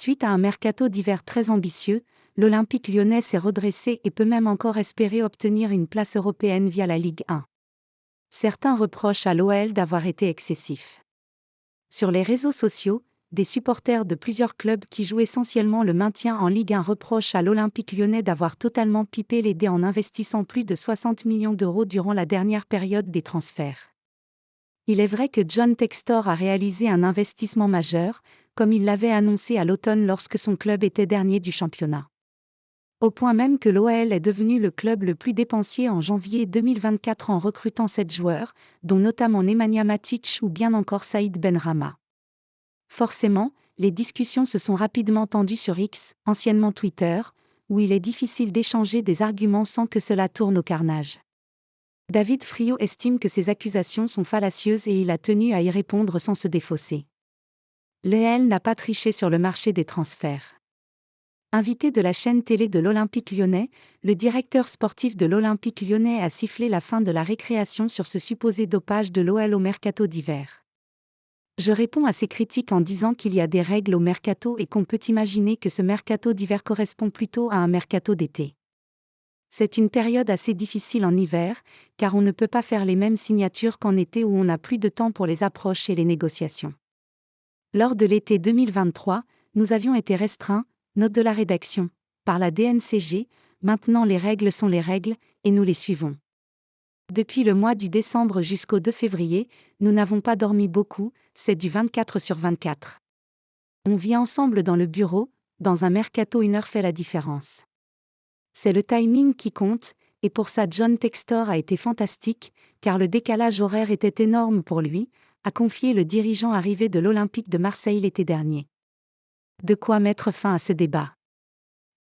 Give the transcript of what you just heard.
Suite à un mercato d'hiver très ambitieux, l'Olympique lyonnais s'est redressé et peut même encore espérer obtenir une place européenne via la Ligue 1. Certains reprochent à l'OL d'avoir été excessif. Sur les réseaux sociaux, des supporters de plusieurs clubs qui jouent essentiellement le maintien en Ligue 1 reprochent à l'Olympique lyonnais d'avoir totalement pipé les dés en investissant plus de 60 millions d'euros durant la dernière période des transferts. Il est vrai que John Textor a réalisé un investissement majeur, comme il l'avait annoncé à l'automne lorsque son club était dernier du championnat. Au point même que l'OL est devenu le club le plus dépensier en janvier 2024 en recrutant 7 joueurs, dont notamment Nemanja Matic ou bien encore Saïd Benrahma. Forcément, les discussions se sont rapidement tendues sur X, anciennement Twitter, où il est difficile d'échanger des arguments sans que cela tourne au carnage. David Friot estime que ces accusations sont fallacieuses et il a tenu à y répondre sans se défausser. L'OL n'a pas triché sur le marché des transferts. Invité de la chaîne télé de l'Olympique lyonnais, le directeur sportif de l'Olympique lyonnais a sifflé la fin de la récréation sur ce supposé dopage de l'OL au mercato d'hiver. Je réponds à ces critiques en disant qu'il y a des règles au mercato et qu'on peut imaginer que ce mercato d'hiver correspond plutôt à un mercato d'été. C'est une période assez difficile en hiver, car on ne peut pas faire les mêmes signatures qu'en été où on a plus de temps pour les approches et les négociations. Lors de l'été 2023, nous avions été restreints, note de la rédaction, par la DNCG, maintenant les règles sont les règles, et nous les suivons. Depuis le mois de décembre jusqu'au 2 février, nous n'avons pas dormi beaucoup, c'est du 24/24. On vit ensemble dans le bureau, dans un mercato 1 heure fait la différence. C'est le timing qui compte, et pour ça John Textor a été fantastique, car le décalage horaire était énorme pour lui, a confié le dirigeant arrivé de l'Olympique de Marseille l'été dernier. De quoi mettre fin à ce débat.